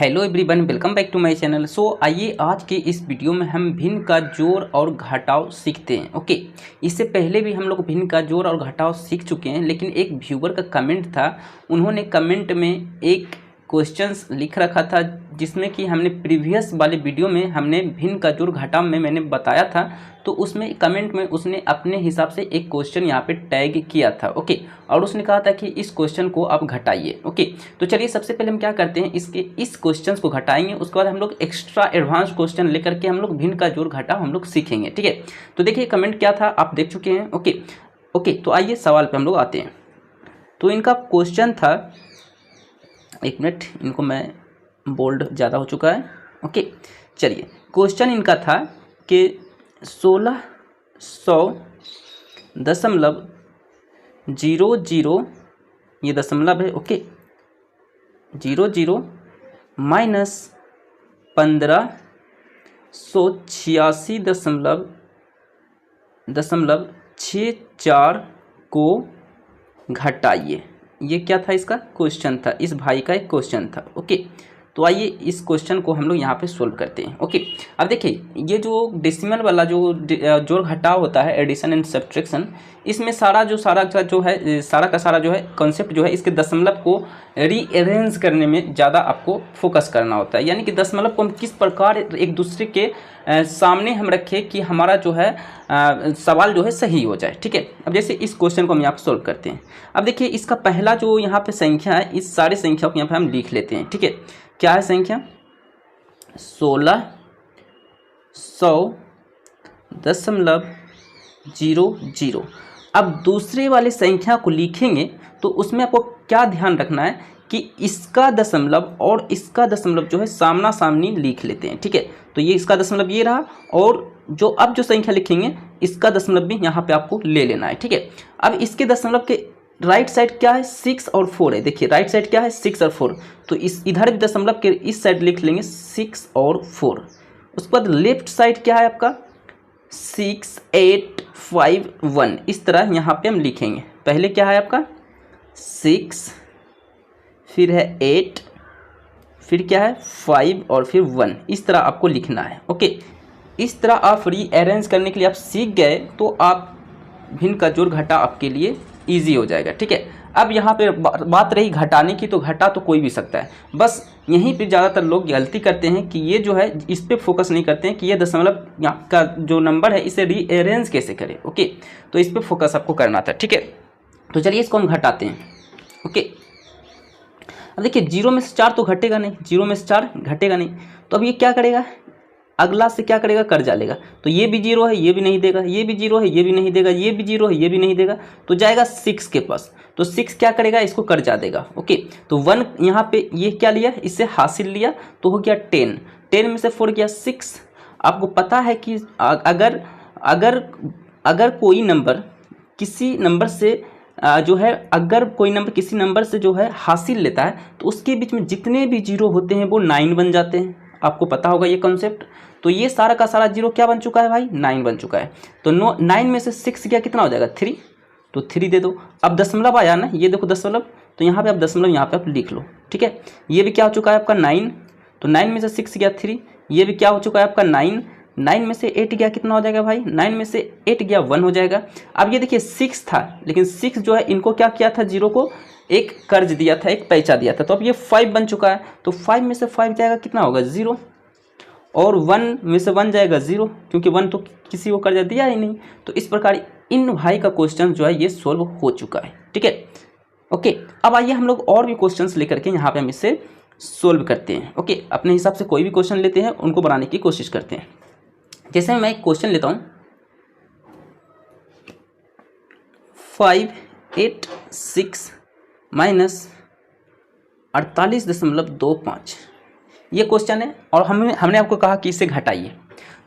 Hello everyone, welcome back to my channel. आइए आज के इस वीडियो में हम भिन्न का जोड़ और घटाव सीखते हैं। ओके, इससे पहले भी हम लोग भिन्न का जोड़ और घटाव सीख चुके हैं, लेकिन एक व्यूअर का कमेंट था, उन्होंने कमेंट में एक क्वेश्चंस लिख रखा था जिसमें कि हमने प्रीवियस वाले वीडियो में हमने भिन्न का जोड़ घटाव में मैंने बताया था, तो उसमें कमेंट में उसने अपने हिसाब से एक क्वेश्चन यहाँ पे टैग किया था। ओके, और उसने कहा था कि इस क्वेश्चन को आप घटाइए। ओके, तो चलिए सबसे पहले हम क्या करते हैं, इस क्वेश्चन को घटाएंगे, उसके बाद हम लोग एक्स्ट्रा एडवांस क्वेश्चन लेकर के हम लोग भिन्न का जोड़ घटाव हम लोग सीखेंगे। ठीक है, तो देखिए कमेंट क्या था आप देख चुके हैं। ओके, तो आइए सवाल पर हम लोग आते हैं। तो इनका क्वेश्चन था, एक मिनट, इनको मैं बोल्ड ज़्यादा हो चुका है। ओके, चलिए क्वेश्चन इनका था कि 1600.00 ये दशमलव है। ओके, 00 माइनस 1586.64 को घटाइए। ये क्या था, इसका क्वेश्चन था, इस भाई का एक क्वेश्चन था। ओके, तो आइए इस क्वेश्चन को हम लोग यहाँ पे सोल्व करते हैं। ओके, अब देखिए ये जो डेसिमल वाला जो जोड़ घटाव होता है, एडिशन एंड सब्ट्रैक्शन, इसमें सारा का सारा जो है कॉन्सेप्ट जो है, इसके दशमलव को रीअरेंज करने में ज़्यादा आपको फोकस करना होता है। यानी कि दशमलव को हम किस प्रकार एक दूसरे के सामने हम रखें कि हमारा जो है सवाल जो है सही हो जाए। ठीक है, अब जैसे इस क्वेश्चन को हम यहाँ पे सोल्व करते हैं। अब देखिए इसका पहला जो यहाँ पे संख्या है, इस सारे संख्या को यहाँ पे हम लिख लेते हैं। ठीक है, क्या है संख्या 1600.00। अब दूसरे वाले संख्या को लिखेंगे तो उसमें आपको क्या ध्यान रखना है कि इसका दशमलव और इसका दशमलव जो है सामना सामनी लिख लेते हैं। ठीक है, तो ये इसका दशमलव ये रहा, और जो अब जो संख्या लिखेंगे इसका दशमलव भी यहाँ पे आपको ले लेना है। ठीक है, अब इसके दशमलव के राइट साइड क्या है, 6 और 4 है। देखिए राइट साइड क्या है, 6 और 4, तो इस इधर भी दशमलव के इस साइड लिख लेंगे 6 और 4। उसके बाद लेफ्ट साइड क्या है आपका 6851, इस तरह यहाँ पे हम लिखेंगे। पहले क्या है आपका 6, फिर है 8, फिर क्या है 5 और फिर 1, इस तरह आपको लिखना है। ओके, इस तरह आप रीअरेंज करने के लिए आप सीख गए तो आप भिन्न का जोड़ घटा आपके लिए ईजी हो जाएगा। ठीक है, अब यहाँ पे बात रही घटाने की, तो घटा तो कोई भी सकता है, बस यहीं पे ज़्यादातर लोग गलती करते हैं कि ये जो है इस पे फोकस नहीं करते हैं कि ये दशमलव यहाँ का जो नंबर है इसे रीअरेंज कैसे करें। ओके, तो इस पे फोकस आपको करना था। ठीक है, तो चलिए इसको हम घटाते हैं। ओके, अब देखिए 0 में से 4 तो घटेगा नहीं, 0 में से 4 घटेगा नहीं, तो अब ये क्या करेगा, अगला से क्या करेगा, कर डालेगा। तो ये भी 0 है, ये भी नहीं देगा, ये भी 0 है, ये भी नहीं देगा, ये भी 0 है, ये भी नहीं देगा, तो जाएगा 6 के पास। तो 6 क्या करेगा, इसको कर जा देगा। ओके, तो 1 यहाँ पे ये क्या लिया, इससे हासिल लिया, तो हो गया 10, 10 में से 4 गया 6। आपको पता है कि अगर अगर अगर कोई नंबर किसी नंबर से जो है, अगर कोई नंबर किसी नंबर से जो है हासिल लेता है, तो उसके बीच में जितने भी 0 होते हैं वो 9 बन जाते हैं। आपको पता होगा ये कॉन्सेप्ट। तो ये सारा का सारा 0 क्या बन चुका है भाई, 9 बन चुका है। तो 9 में से 6 गया, कितना हो जाएगा 3, तो 3 दे दो। अब दशमलव आया ना, ये देखो दशमलव, तो यहाँ पे आप दशमलव यहाँ पे आप लिख लो। ठीक है, ये भी क्या हो चुका है आपका 9, तो 9 में से 6 गया 3, ये भी क्या हो चुका है आपका 9, 9 में से 8 गया, कितना हो जाएगा भाई, 9 में से 8 गया 1 हो जाएगा। अब ये देखिए 6 था, लेकिन 6 जो है इनको क्या किया था, 0 को एक कर्ज दिया था, एक पैसा दिया था, तो अब ये 5 बन चुका है। तो 5 में से 5 जाएगा, कितना होगा 0, और 1 में से 1 जाएगा 0, क्योंकि 1 तो किसी को कर्जा दिया ही नहीं। तो इस प्रकार इन भाई का क्वेश्चन जो है ये सोल्व हो चुका है। ठीक है, ओके, अब आइए हम लोग और भी क्वेश्चंस लेकर के यहाँ पे हम इसे सोल्व करते हैं। ओके, अपने हिसाब से कोई भी क्वेश्चन लेते हैं, उनको बनाने की कोशिश करते हैं। जैसे मैं एक क्वेश्चन लेता हूँ, 586 माइनस 48.25, ये क्वेश्चन है, और हमने आपको कहा कि इसे घटाइए।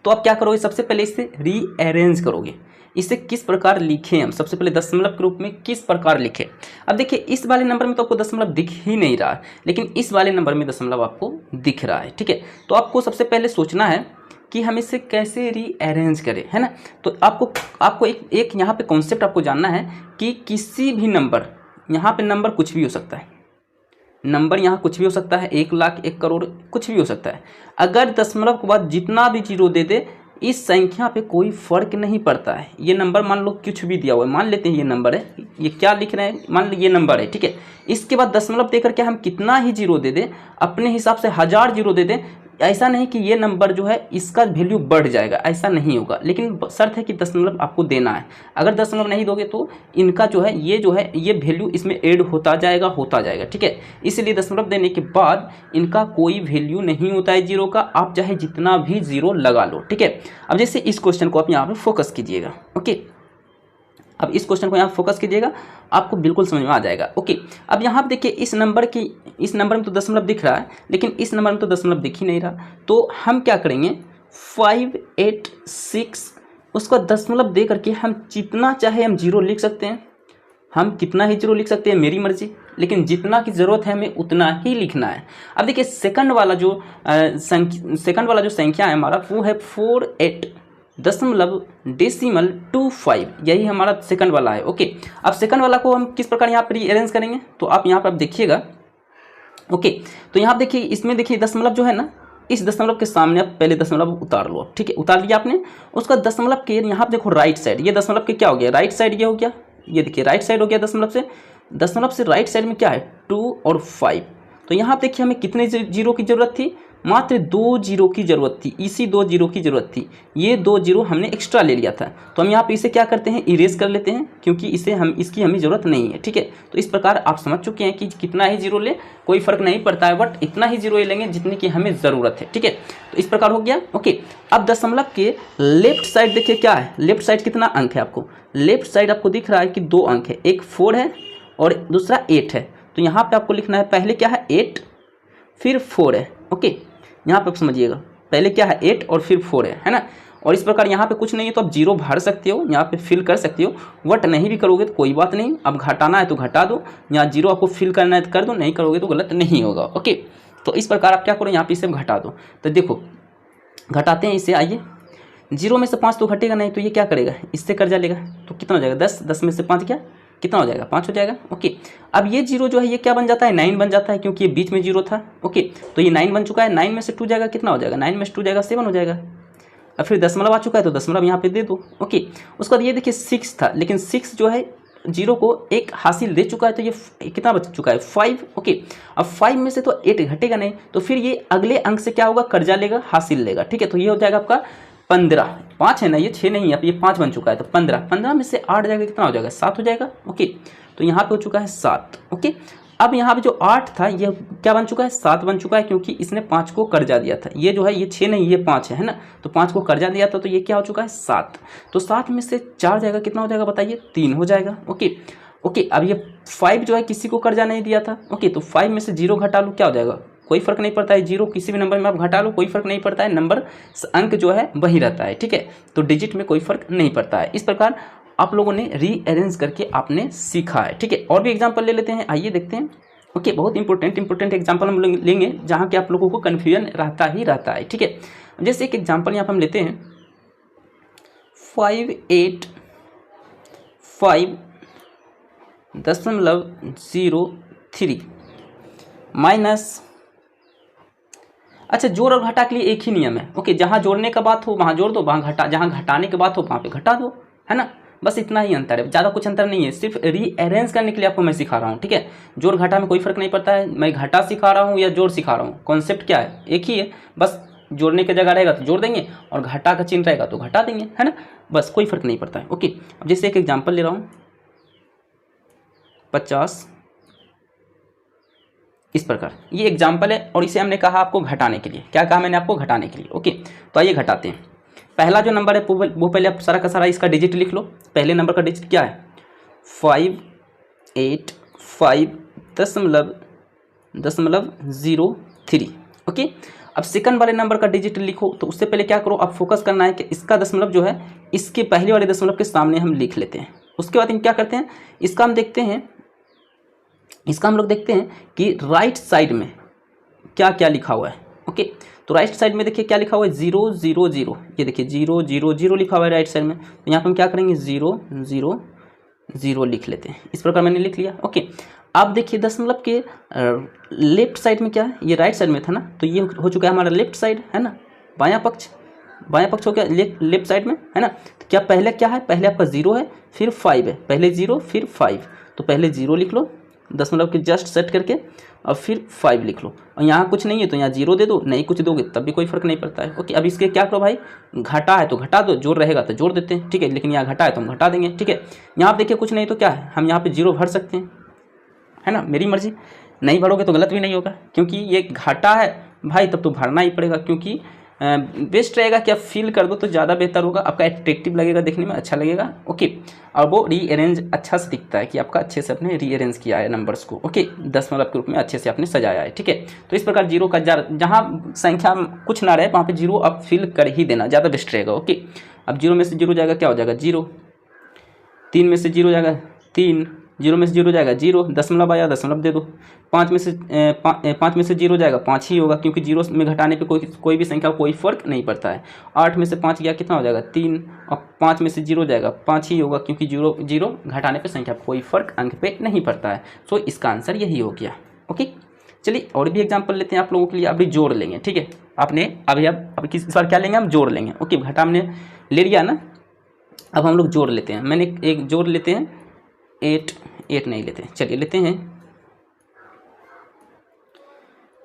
तो आप क्या करोगे, सबसे पहले इसे रीअरेंज करोगे। इसे किस प्रकार लिखें हम, सबसे पहले दशमलव के रूप में किस प्रकार लिखें। अब देखिए इस वाले नंबर में तो आपको दशमलव दिख ही नहीं रहा, लेकिन इस वाले नंबर में दशमलव आपको दिख रहा है। ठीक है, तो आपको सबसे पहले सोचना है कि हम इसे कैसे रीअरेंज करें, है ना। तो आपको एक यहाँ पे कॉन्सेप्ट आपको जानना है कि किसी भी नंबर, यहाँ पे नंबर कुछ भी हो सकता है, नंबर यहाँ कुछ भी हो सकता है, 1 लाख, 1 करोड़, कुछ भी हो सकता है। अगर दशमलव के बाद जितना भी जीरो दे दे इस संख्या पे कोई फर्क नहीं पड़ता है। ये नंबर मान लो कुछ भी दिया हुआ है, मान लेते हैं ये नंबर है, ये क्या लिख रहे हैं, मान लो ये नंबर है, ठीक है। इसके बाद दशमलव देकर के हम कितना ही जीरो दे दें, अपने हिसाब से 1000 जीरो दे दें, ऐसा नहीं कि ये नंबर जो है इसका वैल्यू बढ़ जाएगा, ऐसा नहीं होगा। लेकिन शर्त है कि दशमलव आपको देना है। अगर दशमलव नहीं दोगे तो इनका जो है ये वैल्यू इसमें ऐड होता जाएगा, ठीक है। इसलिए दशमलव देने के बाद इनका कोई वैल्यू नहीं होता है जीरो का, आप चाहे जितना भी जीरो लगा लो, ठीक है। अब जैसे इस क्वेश्चन को आप यहाँ पे फोकस कीजिएगा, ओके। अब इस क्वेश्चन को यहाँ फोकस कीजिएगा, आपको बिल्कुल समझ में आ जाएगा, ओके। अब यहाँ पे देखिए इस नंबर में तो दशमलव दिख रहा है, लेकिन इस नंबर में तो दशमलव दिख ही नहीं रहा। तो हम क्या करेंगे, 586 उसका दशमलव दे करके हम जितना चाहे हम जीरो लिख सकते हैं, हम कितना ही जीरो लिख सकते हैं मेरी मर्जी, लेकिन जितना की ज़रूरत है हमें उतना ही लिखना है। अब देखिए सेकंड वाला जो संख्या है हमारा वो है 48.25, यही हमारा सेकंड वाला है, ओके। अब सेकंड वाला को हम किस प्रकार यहाँ पर रीअरेंज करेंगे, तो आप यहाँ पर देखिएगा, ओके। तो यहाँ देखिए इसमें देखिए दशमलव जो है ना, इस दशमलव के सामने आप पहले दशमलव उतार लो, ठीक है। उतार लिया आपने, उसका दशमलव के यहाँ पर देखो राइट साइड, ये दशमलव के क्या हो गया, राइट साइड ये हो गया, ये देखिए राइट साइड हो गया दशमलव से राइट साइड में क्या है 2 और 5। तो यहाँ देखिए हमें कितने जीरो की जरूरत थी, मात्र 2 जीरो की जरूरत थी, इसी 2 जीरो की जरूरत थी। ये 2 जीरो हमने एक्स्ट्रा ले लिया था, तो हम यहाँ पे इसे क्या करते हैं, इरेज कर लेते हैं, क्योंकि इसकी हमें ज़रूरत नहीं है, ठीक है। तो इस प्रकार आप समझ चुके हैं कि कितना ही जीरो ले कोई फर्क नहीं पड़ता है, बट इतना ही जीरो लेंगे जितनी की हमें ज़रूरत है, ठीक है। तो इस प्रकार हो गया, ओके। अब दशमलव के लेफ्ट साइड देखिए क्या है, लेफ्ट साइड कितना अंक है आपको, लेफ्ट साइड आपको दिख रहा है कि 2 अंक है, एक 4 है और दूसरा 8 है। तो यहाँ पे आपको लिखना है, पहले क्या है 8 फिर 4 है, ओके। यहाँ पे आप समझिएगा, पहले क्या है 8 और फिर 4 है ना। और इस प्रकार यहाँ पे कुछ नहीं है तो आप जीरो भर सकते हो, यहाँ पे फिल कर सकते हो। वट नहीं भी करोगे तो कोई बात नहीं, अब घटाना है तो घटा दो, यहाँ जीरो आपको फिल करना है तो कर दो, नहीं करोगे तो गलत नहीं होगा, ओके। तो इस प्रकार आप क्या करो, यहाँ पे इसे घटा दो। तो देखो घटाते हैं इसे, आइए। 0 में से 5 तो घटेगा नहीं, तो ये क्या करेगा, इससे कर्जा लेगा, तो कितना हो जाएगा 10, 10 में से 5 क्या कितना हो जाएगा 5 हो जाएगा, ओके। अब ये जीरो जो है ये क्या बन जाता है 9 बन जाता है, क्योंकि ये बीच में जीरो था, ओके। तो ये 9 बन चुका है, 9 में से 2 जाएगा कितना हो जाएगा, 9 में से 2 जाएगा 7 हो जाएगा। अब फिर दशमलव आ चुका है तो दशमलव यहाँ पे दे दो, ओके। उसके बाद ये देखिए 6 था, लेकिन 6 जो है जीरो को 1 हासिल दे चुका है, तो ये कितना बच चुका है 5, ओके। अब 5 में से तो 8 घटेगा नहीं, तो फिर ये अगले अंक से क्या होगा, कर्जा लेगा, हासिल लेगा, ठीक है। तो ये हो जाएगा आपका 15, 5 है ना, ये 6 नहीं है, अब ये 5 बन चुका है, तो 15 में से 8 जाएगा कितना हो जाएगा 7 हो जाएगा, ओके। तो यहाँ पे हो चुका है 7, ओके। अब यहाँ पे जो 8 था ये क्या बन चुका है 7 बन चुका है, क्योंकि इसने 5 को कर्जा दिया था। ये जो है ये 6 नहीं, ये 5 है ना, तो 5 को कर्जा दिया था, तो ये क्या हो चुका है 7। तो 7 में से 4 जाएगा कितना हो जाएगा बताइए, 3 हो जाएगा, ओके। ओके अब ये 5 जो है किसी को कर्जा नहीं दिया था, ओके। तो 5 में से 0 घटा लो, क्या हो जाएगा, कोई फर्क नहीं पड़ता है, 0 किसी भी नंबर में आप घटा लो कोई फर्क नहीं पड़ता है, नंबर अंक जो है वही रहता है, ठीक है। तो डिजिट में कोई फर्क नहीं पड़ता है। इस प्रकार आप लोगों ने रीअरेंज करके आपने सीखा है, ठीक है। और भी एग्जांपल ले लेते हैं, आइए देखते हैं, ओके। बहुत इंपॉर्टेंट एग्जांपल हम लेंगे जहाँ के आप लोगों को कन्फ्यूजन रहता है, ठीक है। जैसे एक एग्जांपल यहाँ पर हम लेते हैं 585.03 माइनस, अच्छा जोड़ और घटा के लिए एक ही नियम है, ओके। जहाँ जोड़ने का बात हो वहाँ जोड़ दो, जहाँ घटाने की बात हो वहाँ पे घटा दो, है ना, बस इतना ही अंतर है, ज़्यादा कुछ अंतर नहीं है। सिर्फ रीअरेंज करने के लिए आपको मैं सिखा रहा हूँ, ठीक है। जोड़ घटा में कोई फर्क नहीं पड़ता है, मैं घटा सिखा रहा हूँ या जोड़ सिखा रहा हूँ, कॉन्सेप्ट क्या है एक ही है, बस जोड़ने की जगह रहेगा तो जोड़ देंगे और घटा का चिन्ह रहेगा तो घटा देंगे, है ना, बस कोई फर्क नहीं पड़ता है, ओके। अब जैसे एक एग्जाम्पल ले रहा हूँ 50, इस प्रकार ये एग्जाम्पल है, और इसे हमने कहा आपको घटाने के लिए, क्या कहा मैंने आपको घटाने के लिए, ओके। तो आइए घटाते हैं। पहला जो नंबर है वो पहले आप सारा का सारा इसका डिजिट लिख लो। पहले नंबर का डिजिट क्या है 585.03, ओके। अब सेकंड वाले नंबर का डिजिट लिखो, तो उससे पहले क्या करो, आप फोकस करना है कि इसका दशमलव जो है इसके पहले वाले दशमलव के सामने हम लिख लेते हैं। उसके बाद हम क्या करते हैं, इसका हम लोग देखते हैं कि राइट साइड में क्या क्या लिखा हुआ है, ओके। तो राइट साइड में देखिए क्या लिखा हुआ है 0 0 0, ये देखिए 0 0 0 लिखा हुआ है राइट साइड में। तो यहाँ पर हम क्या करेंगे 0 0 0 लिख लेते हैं, इस प्रकार मैंने लिख लिया, ओके। आप देखिए दशमलव के लेफ्ट साइड में क्या है, ये राइट साइड में था ना, तो ये हो चुका है हमारा लेफ्ट साइड है ना, बायां पक्ष हो गया लेफ्ट साइड में है ना। तो क्या पहले क्या है, पहले आपका 0 है फिर 5 है, पहले 0 फिर 5, तो पहले 0 लिख लो दशमलव के जस्ट सेट करके और फिर 5 लिख लो, और यहाँ कुछ नहीं है तो यहाँ 0 दे दो, नहीं कुछ दोगे तब भी कोई फर्क नहीं पड़ता है। ओके, अब इसके क्या करो भाई, घटा है तो घटा दो, जोड़ रहेगा तो जोड़ देते हैं, ठीक है, लेकिन यहाँ घटा है तो हम घटा देंगे, ठीक है। यहाँ आप देखिए कुछ नहीं तो क्या है, हम यहाँ पे 0 भर सकते हैं है ना, मेरी मर्जी, नहीं भरोगे तो गलत भी नहीं होगा, क्योंकि ये घाटा है भाई तब तो भरना ही पड़ेगा, क्योंकि बेस्ट रहेगा कि आप फिल कर दो तो ज़्यादा बेहतर होगा, आपका एट्रैक्टिव लगेगा, देखने में अच्छा लगेगा। ओके, और वो रीअरेंज अच्छा से दिखता है कि आपका अच्छे से आपने रीअरेंज किया है नंबर्स को, ओके, दशमलव के रूप में अच्छे से आपने सजाया है, ठीक है। तो इस प्रकार 0 का जहाँ संख्या कुछ ना रहे वहाँ पे 0 आप फिल कर ही देना, ज़्यादा बेस्ट रहेगा। ओके, अब 0 में से 0 जाएगा क्या हो जाएगा 0, 3 में से 0 जाएगा 3, 0 में से 0 जाएगा 0, दशमलव आया दशमलव दे दो, 5 में से 0 जाएगा 5 ही होगा, क्योंकि 0 में घटाने पे कोई भी संख्या कोई फर्क नहीं पड़ता है। 8 में से 5 गया कितना हो जाएगा 3, और 5 में से 0 जाएगा 5 ही होगा, क्योंकि 0 घटाने पे संख्या कोई फर्क अंक पे नहीं पड़ता है। सो इसका आंसर यही हो गया। ओके, चलिए और भी एग्जाम्पल लेते हैं आप लोगों के लिए, अभी जोड़ लेंगे, ठीक है। आपने अभी किस बार क्या लेंगे, हम जोड़ लेंगे। ओके, घटा हमने ले लिया ना, अब हम लोग जोड़ लेते हैं, मैंने एक जोड़ लेते हैं 8 नहीं लेते, चलिए लेते हैं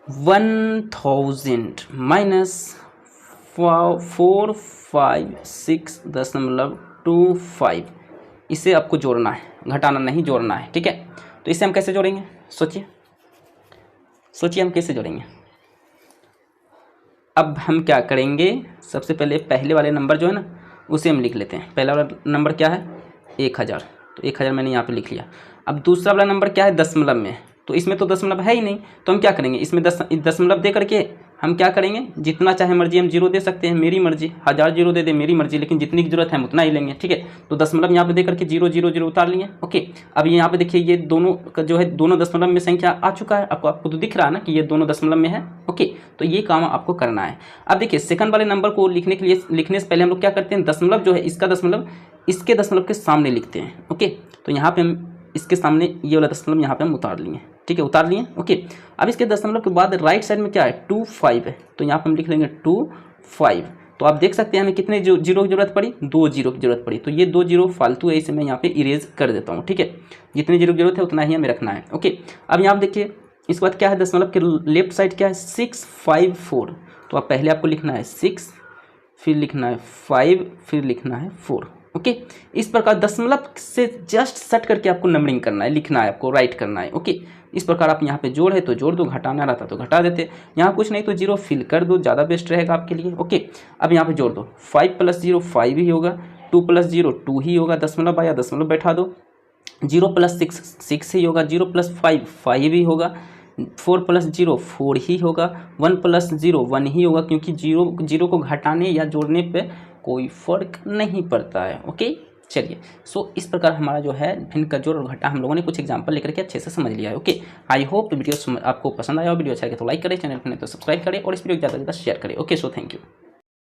1000 माइनस 456.25, इसे आपको जोड़ना है, घटाना नहीं जोड़ना है, ठीक है। तो इसे हम कैसे जोड़ेंगे, सोचिए हम कैसे जोड़ेंगे। अब हम क्या करेंगे, सबसे पहले पहले वाले नंबर जो है ना उसे हम लिख लेते हैं। पहला वाला नंबर क्या है 1000, तो 1000 मैंने यहाँ पे लिख लिया। अब दूसरा वाला नंबर क्या है दशमलव में, तो इसमें तो दशमलव है ही नहीं, तो हम क्या करेंगे, इसमें दशमलव दे करके हम क्या करेंगे, जितना चाहे मर्जी हम 0 दे सकते हैं, मेरी मर्जी, 1000 0 दे दे मेरी मर्जी, लेकिन जितनी की जरूरत है हम उतना ही लेंगे, ठीक है। तो दशमलव यहाँ पे दे करके 0 0 0 उतार लिए। ओके, अब यहाँ पे देखिए ये दोनों का जो है दोनों दशमलव में संख्या आ चुका है, आपको तो दिख रहा है ना कि ये दोनों दशमलव में है। ओके, तो ये काम आपको करना है। अब देखिए सेकंड वाले नंबर को लिखने से पहले हम लोग क्या करते हैं, दशमलव जो है इसका दशमलव इसके दशमलव के सामने लिखते हैं। ओके, तो यहाँ पे हम इसके सामने ये वाला दशमलव यहाँ पे हम उतार लिए, ठीक है, उतार लिए। ओके, अब इसके दशमलव के बाद राइट साइड में क्या है 25 है, तो यहाँ पे हम लिख लेंगे 25। तो आप देख सकते हैं हमें कितने जीरो की जरूरत पड़ी, 2 जीरो की जरूरत पड़ी, तो ये 2 जीरो फालतू है, इसे मैं यहाँ पे इरेज कर देता हूँ, ठीक है। जितने जीरो की जरूरत है उतना ही हमें रखना है। ओके, अब यहाँ पे देखिए इसके बाद क्या है, दशमलव के लेफ्ट साइड क्या है 654, तो आप पहले आपको लिखना है 6, फिर लिखना है 5, फिर लिखना है 4। ओके, इस प्रकार दशमलव से जस्ट सेट करके आपको नंबरिंग करना है, लिखना है, आपको राइट करना है। ओके, इस प्रकार आप यहाँ पे जोड़ है तो जोड़ दो, घटाना रहता तो घटा देते, यहाँ कुछ नहीं तो 0 फिल कर दो, ज़्यादा बेस्ट रहेगा आपके लिए। ओके, अब यहाँ पे जोड़ दो, 5 + 0 5 ही होगा, 2 + 0 2 ही होगा, दशमलव आया दशमलव बैठा दो, 0 + 6 6 ही होगा, 0 + 5 5 ही होगा, 4 + 0 4 ही होगा, 1 + 0 1 ही होगा, क्योंकि जीरो को घटाने या जोड़ने पे कोई फर्क नहीं पड़ता है। ओके, चलिए, सो इस प्रकार हमारा जो है भिन्न का जोड़ और घटा हम लोगों ने कुछ एग्जांपल लेकर के अच्छे से समझ लिया है। ओके, आई होप वीडियो आपको पसंद आया हो, वीडियो अच्छा लगे तो लाइक करें, चैनल पर नहीं तो सब्सक्राइब करें और इस वीडियो को ज़्यादा से ज़्यादा शेयर करें। Okay, so thank you.